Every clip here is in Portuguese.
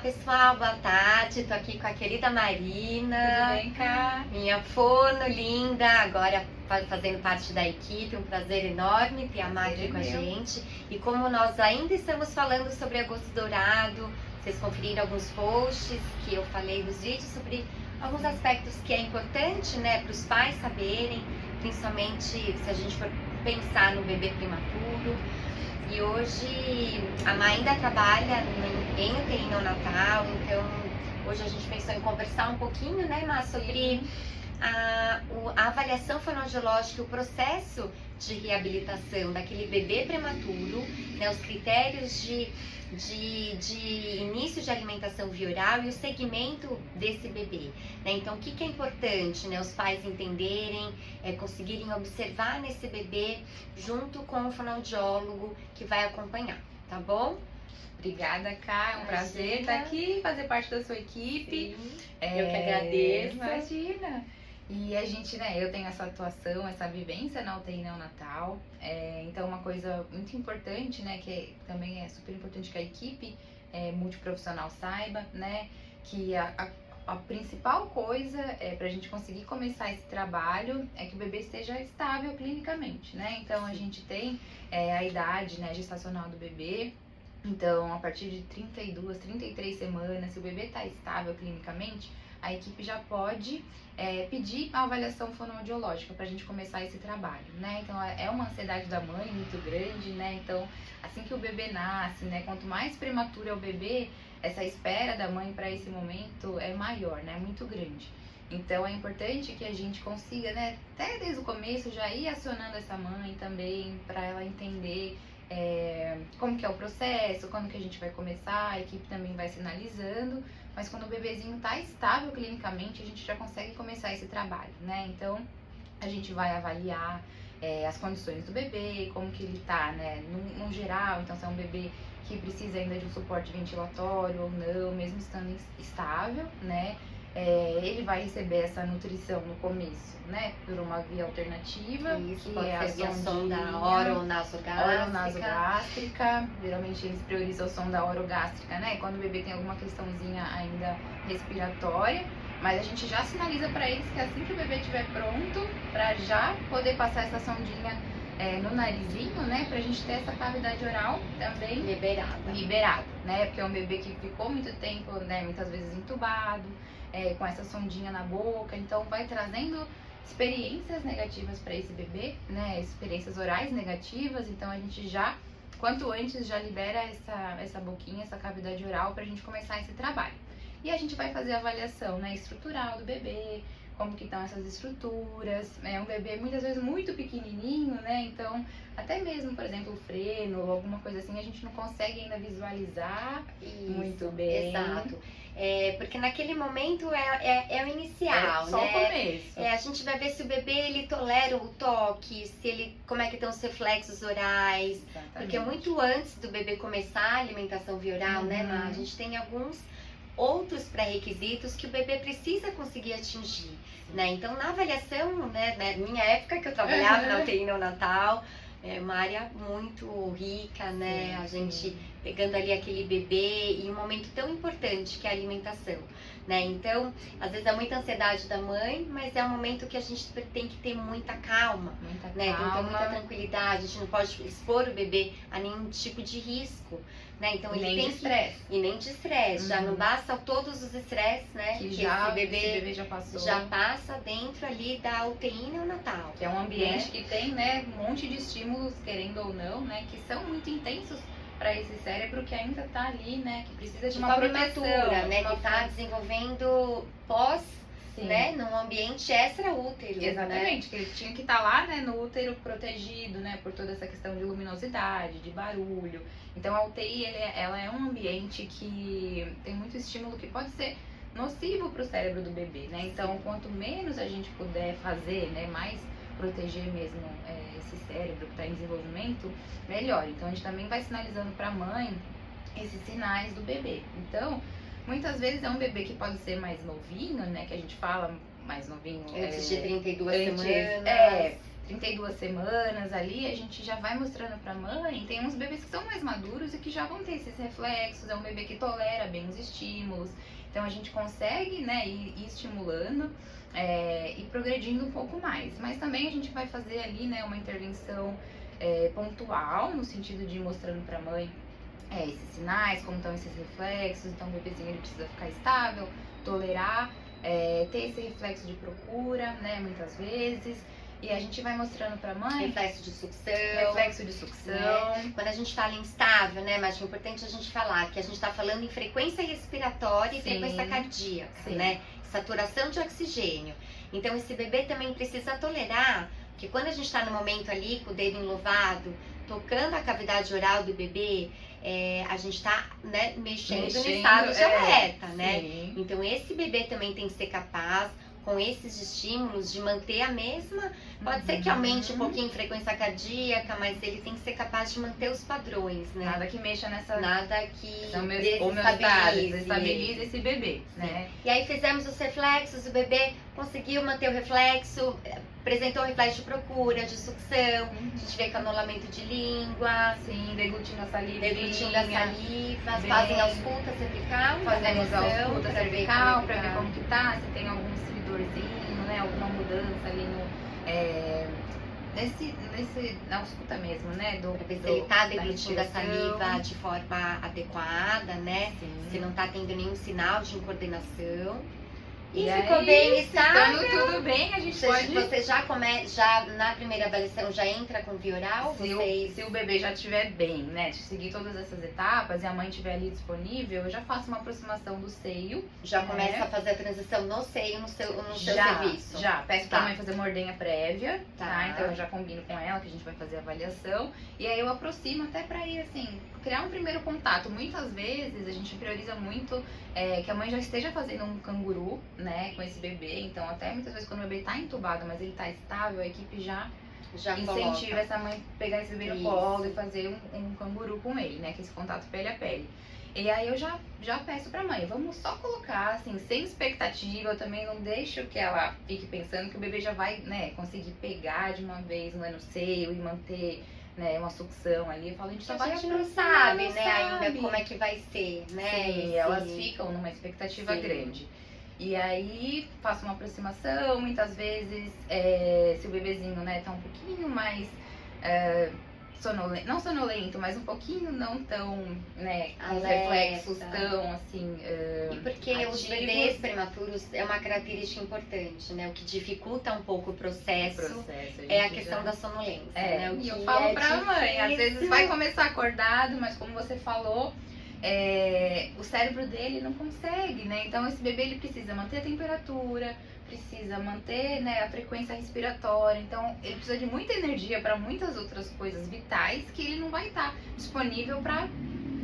pessoal, boa tarde. Tô aqui com a querida Marina. Tudo bem, Cá? Minha fono linda, agora fazendo parte da equipe. Um prazer enorme ter a Mari aqui com a gente. E como nós ainda estamos falando sobre agosto dourado, vocês conferiram alguns posts que eu falei nos vídeos sobre alguns aspectos que é importante, né, para os pais saberem, principalmente se a gente for pensar no bebê prematuro. E hoje a Má ainda trabalha em UTI neonatal, então hoje a gente pensou em conversar um pouquinho, né, Má, sobre a avaliação fonoaudiológica, o processo de reabilitação daquele bebê prematuro, né, os critérios de início de alimentação via oral e o segmento desse bebê, né? Então, o que é importante, né, os pais entenderem, conseguirem observar nesse bebê junto com o fonoaudiólogo que vai acompanhar, tá bom? Obrigada, Cá. É um prazer estar aqui, fazer parte da sua equipe. Eu que agradeço. Imagina. E a gente, né, eu tenho essa atuação, essa vivência na UTI neonatal, então uma coisa muito importante, né, que também é super importante que a equipe multiprofissional saiba, né, que a principal coisa pra gente conseguir começar esse trabalho é que o bebê esteja estável clinicamente, né, então a gente tem a idade, né, gestacional do bebê. Então, a partir de 32, 33 semanas, se o bebê está estável clinicamente, a equipe já pode pedir a avaliação fonoaudiológica para a gente começar esse trabalho, né? Então, é uma ansiedade da mãe muito grande, né? Então, assim que o bebê nasce, né? Quanto mais prematuro é o bebê, essa espera da mãe para esse momento é maior, né? Muito grande. Então, é importante que a gente consiga, né? Até desde o começo, já ir acionando essa mãe também, para ela entender como que é o processo, quando que a gente vai começar, a equipe também vai sinalizando, mas quando o bebezinho está estável clinicamente, a gente já consegue começar esse trabalho, né? Então, a gente vai avaliar as condições do bebê, como que ele tá, né, no geral, então se é um bebê que precisa ainda de um suporte ventilatório ou não, mesmo estando estável, né? Ele vai receber essa nutrição no começo, né, por uma via alternativa, isso, que é a sonda oronasogástrica. Geralmente eles priorizam a sonda orogástrica, né, quando o bebê tem alguma questãozinha ainda respiratória, mas a gente já sinaliza para eles que assim que o bebê estiver pronto, para já poder passar essa sondinha no narizinho, né, pra gente ter essa cavidade oral também liberada, né, porque é um bebê que ficou muito tempo, né, muitas vezes entubado, com essa sondinha na boca, então vai trazendo experiências negativas para esse bebê, né, experiências orais negativas, então a gente já, quanto antes, já libera essa boquinha, essa cavidade oral pra gente começar esse trabalho. E a gente vai fazer a avaliação, né, estrutural do bebê, como que estão essas estruturas, é um bebê muitas vezes muito pequenininho, né, então até mesmo, por exemplo, o freno ou alguma coisa assim, a gente não consegue ainda visualizar muito bem. Exato. Porque naquele momento é o inicial, só né? o começo. A gente vai ver se o bebê ele tolera o toque, como é que estão os reflexos orais. Exatamente. Porque muito antes do bebê começar a alimentação via oral, né, Má? A gente tem alguns outros pré-requisitos que o bebê precisa conseguir atingir, né? Então, na avaliação, né, minha época que eu trabalhava na UTI neonatal, uma área muito rica, né? Sim, a gente pegando ali aquele bebê e um momento tão importante que é a alimentação, né? Então, às vezes é muita ansiedade da mãe, mas é um momento que a gente tem que ter muita calma, né? Tem que ter muita tranquilidade, a gente não pode expor o bebê a nenhum tipo de risco, né? Então ele tem estresse. E nem de estresse, já não basta todos os estresses, né? Que esse bebê já passou. Já passa dentro ali da UTI neonatal. Que é um ambiente que tem, né, um monte de estímulos, querendo ou não, né, que são muito intensos para esse cérebro que ainda tá ali, né, que precisa de uma proteção, né, que tá desenvolvendo né, num ambiente extraútero. Exatamente, né? que ele tinha que estar lá, né, no útero protegido, né, por toda essa questão de luminosidade, de barulho. Então a UTI, ela é um ambiente que tem muito estímulo que pode ser nocivo para o cérebro do bebê, né? Então, quanto menos a gente puder fazer, né, mais proteger mesmo esse cérebro que está em desenvolvimento, melhor. Então, a gente também vai sinalizando para a mãe esses sinais do bebê. Então, muitas vezes é um bebê que pode ser mais novinho, né, que a gente fala mais novinho. Antes de 32 semanas. 32 semanas ali, a gente já vai mostrando pra mãe. Tem uns bebês que são mais maduros e que já vão ter esses reflexos, é um bebê que tolera bem os estímulos. Então a gente consegue, né, ir estimulando e progredindo um pouco mais. Mas também a gente vai fazer ali, né, uma intervenção pontual, no sentido de ir mostrando pra mãe esses sinais, como estão esses reflexos. Então o bebezinho ele precisa ficar estável, tolerar, ter esse reflexo de procura, né, muitas vezes. E a gente vai mostrando pra mãe. Reflexo de sucção. Reflexo de sucção. Né? Quando a gente fala em instável, né, mas é importante a gente falar que a gente tá falando em frequência respiratória e frequência cardíaca, né? Saturação de oxigênio. Então esse bebê também precisa tolerar que quando a gente tá no momento ali com o dedo enluvado, tocando a cavidade oral do bebê, a gente tá, né, mexendo no estado de alerta, né? Sim. Então esse bebê também tem que ser capaz, com esses estímulos, de manter a mesma. Pode ser que aumente um pouquinho a frequência cardíaca, mas ele tem que ser capaz de manter os padrões, né? Nada que mexa nessa. Nada que desestabilize esse bebê, né? E aí fizemos os reflexos, o bebê conseguiu manter o reflexo, apresentou o reflexo de procura, de sucção, a gente vê canolamento de língua. Sim, deglutindo a saliva. Deglutindo a saliva, fazem ausculta cervical, fazemos a ausculta cervical pra ver como que tá, se tem algum servidorzinho, né, alguma mudança ali no na ausculta mesmo, né, pra ver se ele tá deglutindo a saliva de forma adequada, né? Sim. Se não tá tendo nenhum sinal de incoordenação. E aí, ficou bem estável. Estando tudo bem, a gente pode... Você já na primeira avaliação já entra com via oral? Se o bebê já estiver bem, né, de seguir todas essas etapas e a mãe estiver ali disponível, eu já faço uma aproximação do seio. Já começa a fazer a transição no seio, no seu serviço? Já, peço pra mãe fazer uma ordenha prévia, tá? Então eu já combino com ela que a gente vai fazer a avaliação. E aí eu aproximo até pra ir, assim, criar um primeiro contato. Muitas vezes a gente prioriza muito que a mãe já esteja fazendo um canguru, né, com esse bebê. Então até muitas vezes quando o bebê tá entubado, mas ele tá estável, a equipe já incentiva essa mãe a pegar esse bebê no colo e fazer um canguru com ele, né, que é esse contato pele a pele. E aí eu já peço pra mãe, vamos só colocar, assim, sem expectativa. Eu também não deixo que ela fique pensando que o bebê já vai, né, conseguir pegar de uma vez no seio e manter, né, uma sucção ali. Eu falo, a gente só vai a gente não sabe, né, ainda como é que vai ser, né? Sim, elas ficam numa expectativa grande. E aí faço uma aproximação, muitas vezes, se o bebezinho, né, tá um pouquinho mais sonolento, não sonolento, mas um pouquinho não tão, né, com os reflexos tão, assim, e porque ativos. os bebês prematuros é uma característica importante, né, o que dificulta um pouco o processo é a questão da sonolência, né, o que eu falo pra mãe, às vezes vai começar acordado, mas como você falou, o cérebro dele não consegue, né, então esse bebê ele precisa manter a temperatura, precisa manter, né, a frequência respiratória, então ele precisa de muita energia para muitas outras coisas vitais que ele não vai estar disponível para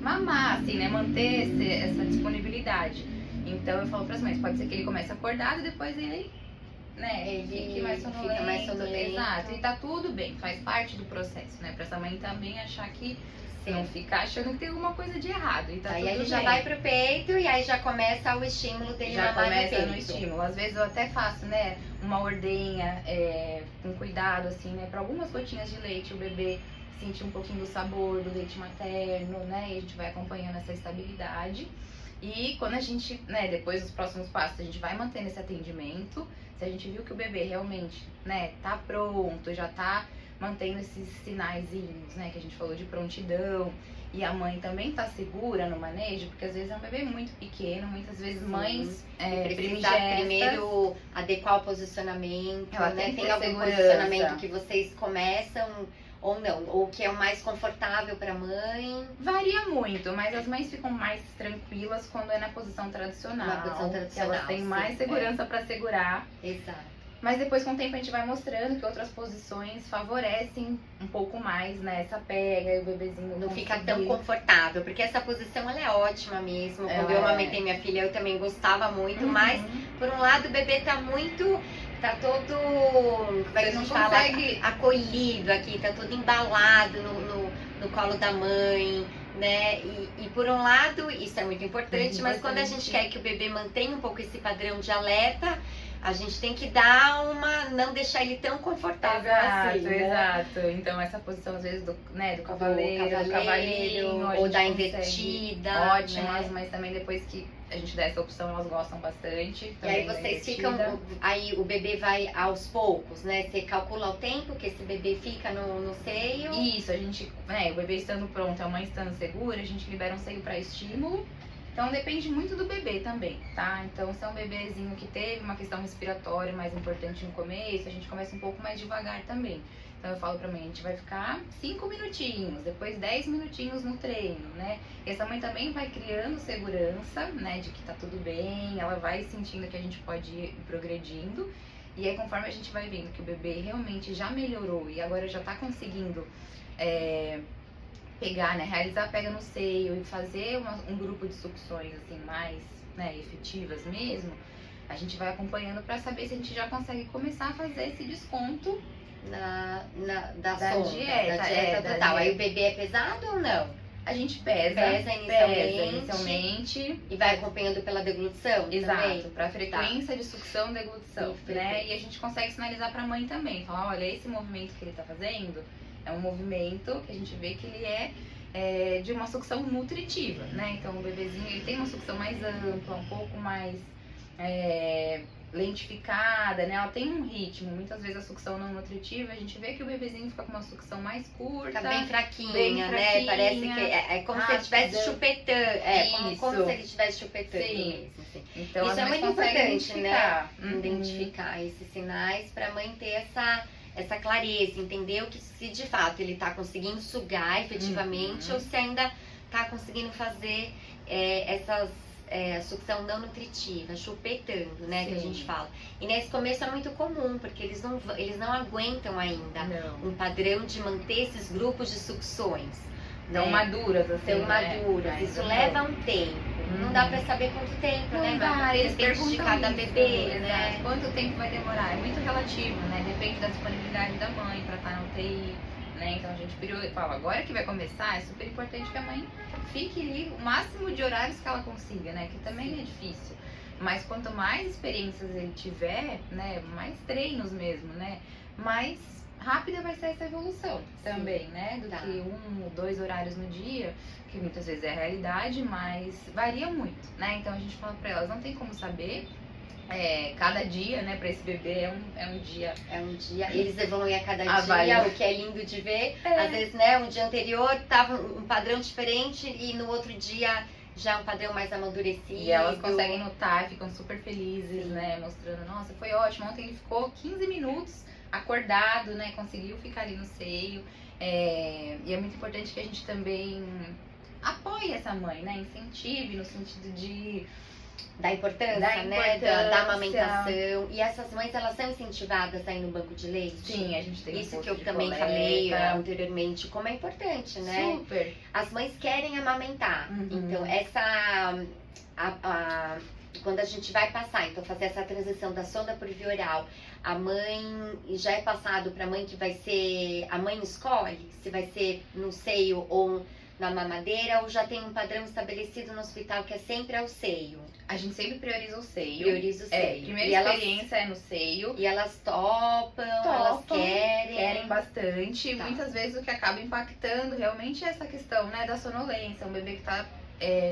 mamar, assim, né, manter essa disponibilidade. Então eu falo para as mães, pode ser que ele comece acordado e depois ele, né, ele fique mais sonolento. Exato, e tá tudo bem, faz parte do processo, né, para essa mãe também achar que não ficar achando que tem alguma coisa de errado. E tá aí tudo ele bem. já vai pro peito e aí já começa o estímulo dele já mamar começa no no peito. estímulo. Às vezes eu até faço, né, uma ordenha com cuidado, assim, né, para algumas gotinhas de leite, o bebê sentir um pouquinho do sabor do leite materno, né, e a gente vai acompanhando essa estabilidade. E quando a gente, né, depois dos próximos passos, a gente vai mantendo esse atendimento. Se a gente viu que o bebê realmente, né, tá pronto, já tá mantendo esses sinaizinhos, né, que a gente falou de prontidão, e a mãe também tá segura no manejo, porque às vezes é um bebê muito pequeno, muitas vezes mães precisa primeiro adequar o posicionamento, ela né? Tem algum segurança. posicionamento que vocês começam ou não, ou que é o mais confortável para mãe? Varia muito, mas as mães ficam mais tranquilas quando é na posição tradicional. Na posição tradicional, que elas têm mais segurança para segurar. Exato. Mas depois, com o tempo, a gente vai mostrando que outras posições favorecem um pouco mais, né, essa pega e o bebezinho não fica tão confortável, porque essa posição ela é ótima mesmo. Quando eu amamentei minha filha, eu também gostava muito, mas por um lado o bebê tá todo, como é que a gente fala, acolhido aqui, tá todo embalado no colo da mãe, né? E por um lado, isso é muito importante, mas quando a gente quer que o bebê mantenha um pouco esse padrão de alerta, a gente tem que dar não deixar ele tão confortável assim, né? Exato. Então essa posição às vezes do cavaleiro, ou da invertida. Ótimas, mas também depois que a gente dá essa opção, elas gostam bastante. E aí vocês ficam, aí o bebê vai aos poucos, né? Você calcula o tempo que esse bebê fica no seio. Isso, a gente, o bebê estando pronto, a mãe estando segura, a gente libera um seio para estímulo. Então depende muito do bebê também, tá? Então se é um bebezinho que teve uma questão respiratória mais importante no começo, a gente começa um pouco mais devagar também. Então eu falo pra mãe, a gente vai ficar 5 minutinhos, depois 10 minutinhos no treino, né? E essa mãe também vai criando segurança, né? De que tá tudo bem, ela vai sentindo que a gente pode ir progredindo. E aí conforme a gente vai vendo que o bebê realmente já melhorou e agora já tá conseguindo pegar, né? Realizar a pega no seio e fazer um grupo de sucções assim mais, né, efetivas mesmo, a gente vai acompanhando pra saber se a gente já consegue começar a fazer esse desconto da dieta total. Aí o bebê é pesado ou não? A gente pesa inicialmente e vai acompanhando pela deglutição. Exato, também. para frequência de sucção e deglutição, né? E a gente consegue sinalizar pra mãe também, falar, olha, esse movimento que ele tá fazendo é um movimento que a gente vê que ele é de uma sucção nutritiva, né? Então o bebezinho ele tem uma sucção mais ampla, um pouco mais lentificada, né? Ela tem um ritmo. Muitas vezes a sucção não nutritiva, a gente vê que o bebezinho fica com uma sucção mais curta. Tá bem fraquinha, né? Parece que é como se ele estivesse chupetando. Como se ele estivesse chupetando. Sim. Mesmo, assim. Então, isso é muito importante, né? Uhum. Identificar esses sinais pra mãe ter essa clareza, entender que se de fato ele tá conseguindo sugar efetivamente ou se ainda tá conseguindo fazer sucção não nutritiva, chupetando, né? Sim. Que a gente fala. E nesse começo é muito comum, porque eles não aguentam ainda um padrão de manter esses grupos de sucções. Não maduras, assim. São maduras. Isso leva um tempo. Não dá pra saber quanto tempo, né? Depende de cada bebê, né? Quanto tempo vai demorar? É muito relativo, né? Depende da disponibilidade da mãe pra estar na UTI, né? Então a gente fala, agora que vai começar, é super importante que a mãe fique ali o máximo de horários que ela consiga, né? Que também é difícil. Mas quanto mais experiências ele tiver, né? Mais treinos mesmo, né? Mais rápida vai ser essa evolução também, né? Do que 1 ou 2 horários no dia, que muitas vezes é a realidade, mas varia muito, né? Então a gente fala pra elas, não tem como saber. Cada dia, né, pra esse bebê é um dia. É um dia. Eles evoluem a cada dia, o que é lindo de ver. Às vezes, né, um dia anterior tava um padrão diferente e no outro dia já um padrão mais amadurecido. E elas conseguem notar, ficam super felizes, né, mostrando, nossa, foi ótimo, ontem ele ficou 15 minutos acordado, né, conseguiu ficar ali no seio. E é muito importante que a gente também apoie essa mãe, né, incentive no sentido de da importância, né, da amamentação. E essas mães, elas são incentivadas aí no banco de leite? Sim, a gente tem isso que eu também falei anteriormente, como é importante, né? Super. As mães querem amamentar. Então, quando a gente vai passar, então fazer essa transição da sonda por via oral, a mãe já é passado para a mãe que vai ser, a mãe escolhe se vai ser no seio ou na mamadeira, ou já tem um padrão estabelecido no hospital que é sempre ao seio? A gente sempre prioriza o seio. Prioriza o seio. Primeira experiência é no seio. E elas topam, elas querem bastante. Muitas vezes o que acaba impactando realmente é essa questão, né, da sonolência. Um bebê que tá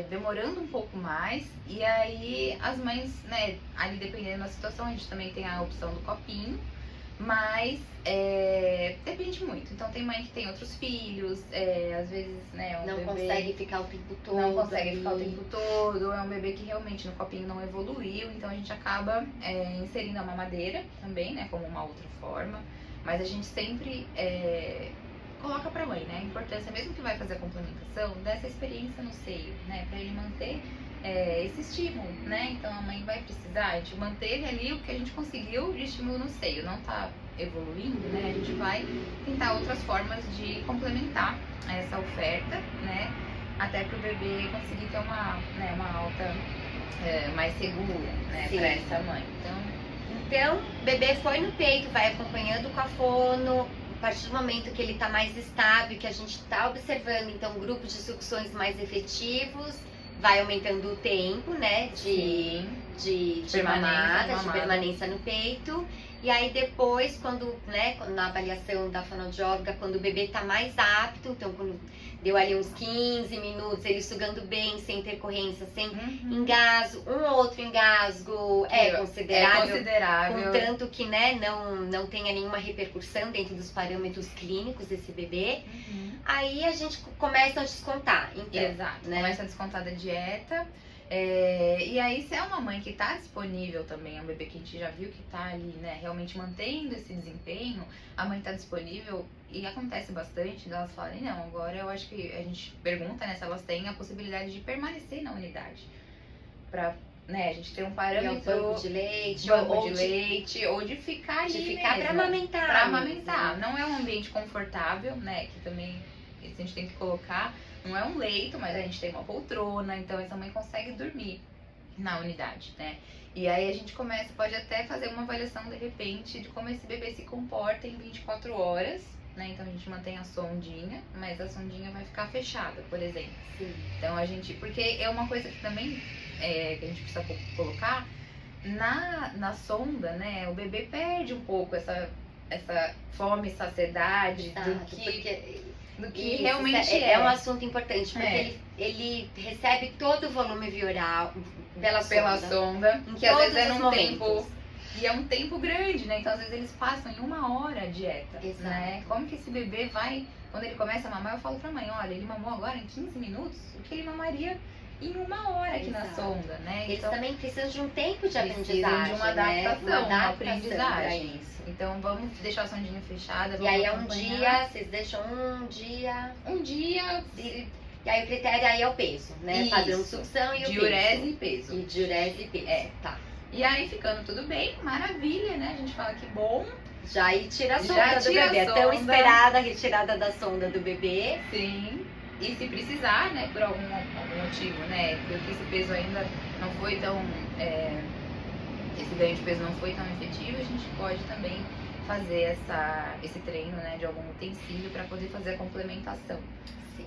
demorando um pouco mais. E aí as mães, né, ali dependendo da situação, a gente também tem a opção do copinho. Mas depende muito. Então tem mãe que tem outros filhos, às vezes, né, não bebê consegue ficar o tempo todo. Não consegue ficar o tempo todo, é um bebê que realmente no copinho não evoluiu, então a gente acaba inserindo a mamadeira também, né, como uma outra forma. Mas a gente sempre coloca pra mãe, né, a importância, mesmo que vai fazer a complementação, dessa experiência no seio, né, pra ele manter esse estímulo, né? Então a mãe vai precisar, a gente manteve ali o que a gente conseguiu de estímulo no seio, não tá evoluindo, né? A gente vai tentar outras formas de complementar essa oferta, né? Até pro bebê conseguir ter uma alta mais segura, né? Pra essa mãe. Então, bebê foi no peito, vai acompanhando com a fono. A partir do momento que ele tá mais estável, que a gente tá observando, então, grupos de sucções mais efetivos, vai aumentando o tempo, né, de mamada, de permanência no peito. E aí depois, quando, né, na avaliação da fonoaudióloga, quando o bebê tá mais apto, então quando deu ali uns 15 minutos, ele sugando bem, sem intercorrência, sem engasgo, um ou outro engasgo é considerável. Contanto que, né, não tenha nenhuma repercussão dentro dos parâmetros clínicos desse bebê. Aí a gente começa a descontar, então. Exato, né? Começa a descontar da dieta. E aí, se é uma mãe que tá disponível também, é um bebê que a gente já viu que tá ali, né, realmente mantendo esse desempenho, a mãe tá disponível, e acontece bastante delas falarem, não, agora eu acho que a gente pergunta, né, se elas têm a possibilidade de permanecer na unidade. Pra, né, a gente ter um parâmetro... banco de leite, ou de ficar ali de ficar mesmo, pra amamentar. Pra amamentar. Não é um ambiente confortável, né, que também isso a gente tem que colocar. Não é um leito, mas a gente tem uma poltrona, então essa mãe consegue dormir na unidade, né? E aí a gente pode até fazer uma avaliação de repente de como esse bebê se comporta em 24 horas, né? Então a gente mantém a sondinha, mas a sondinha vai ficar fechada, por exemplo. Sim. Então porque é uma coisa que também que a gente precisa colocar, na sonda, né? O bebê perde um pouco essa fome e saciedade do que realmente é um assunto importante, porque ele recebe todo o volume via oral pela sonda, que às vezes é num tempo, e é um tempo grande, né? Então às vezes eles passam em 1 hora a dieta, né? Como que esse bebê vai, quando ele começa a mamar, eu falo pra mãe, olha, ele mamou agora em 15 minutos, o que ele mamaria em 1 hora aqui na sonda, né? Eles então, também precisam de um tempo de aprendizagem, de uma adaptação, uma aprendizagem. Então vamos deixar a sondinha fechada. E aí é um dia, vocês deixam um dia. E aí o critério aí é o peso, né? Isso. Padrão de sucção e o peso. Diurese e peso. E diurese e peso. Tá. E aí ficando tudo bem, maravilha, né? A gente fala que bom. Já aí tira a sonda do bebê. É tão esperada a retirada da sonda do bebê. Sim. E se precisar, né, por algum motivo, né? Porque esse peso ainda não foi tão. Esse ganho de peso não foi tão efetivo, a gente pode também fazer esse treino, né, de algum utensílio para poder fazer a complementação. Sim.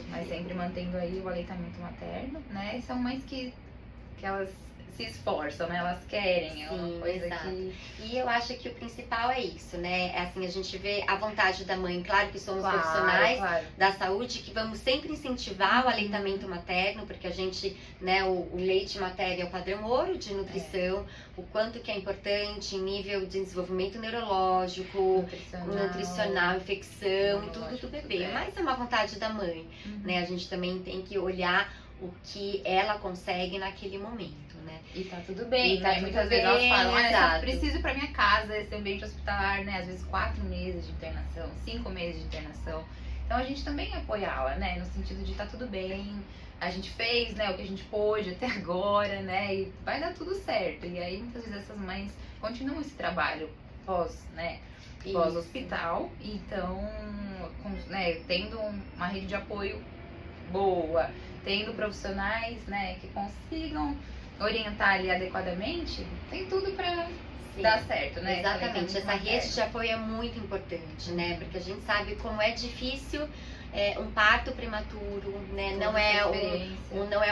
Mas sempre mantendo aí o aleitamento materno, né? E são mães que elas se esforçam, né? Elas querem, é uma coisa que... E eu acho que o principal é isso, né? É assim, a gente vê a vontade da mãe, claro que somos profissionais da saúde, que vamos sempre incentivar o aleitamento materno, porque a gente, né, o leite materno é o padrão ouro de nutrição, o quanto que é importante em nível de desenvolvimento neurológico, nutricional, infecção e tudo do bebê. Mas é uma vontade da mãe, né? A gente também tem que olhar o que ela consegue naquele momento, né? E tá tudo bem, tá? Muitas vezes elas falam, eu preciso ir pra minha casa, esse ambiente hospitalar, né? Às vezes 4 meses de internação, 5 meses de internação. Então a gente também apoiá-la, né? No sentido de tá tudo bem, a gente fez, né, o que a gente pôde até agora, né? E vai dar tudo certo. E aí muitas vezes essas mães continuam esse trabalho pós-hospital, então, né, tendo uma rede de apoio boa, tendo profissionais, né, que consigam orientar ali adequadamente, tem tudo para dar certo, né? Exatamente, essa rede de apoio é muito importante, né? Porque a gente sabe como é difícil um parto prematuro, né? Não é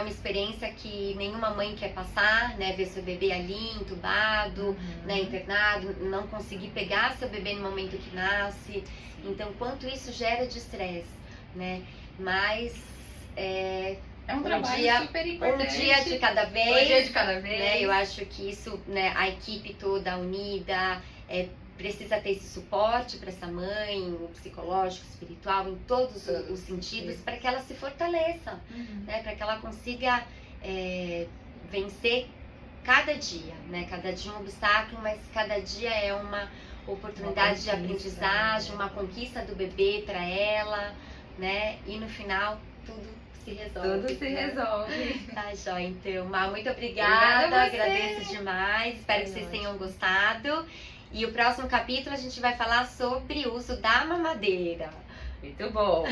uma experiência que nenhuma mãe quer passar, né? Ver seu bebê ali entubado, né? Internado, não conseguir pegar seu bebê no momento que nasce. Então, quanto isso gera de estresse, né? Mas é um trabalho super importante. Um dia de cada vez. Né? Eu acho que isso, né, a equipe toda unida precisa ter esse suporte para essa mãe, o psicológico, espiritual, em todos os sentidos, para que ela se fortaleça, né? Para que ela consiga vencer cada dia, né? Cada dia um obstáculo, mas cada dia é uma oportunidade de aprendizagem, uma conquista do bebê para ela, né? E no final tudo se resolve. Tudo se resolve. Tá, joia. Então, Má, muito obrigada. Agradeço demais. Espero que vocês tenham gostado. E o próximo capítulo a gente vai falar sobre o uso da mamadeira. Muito bom.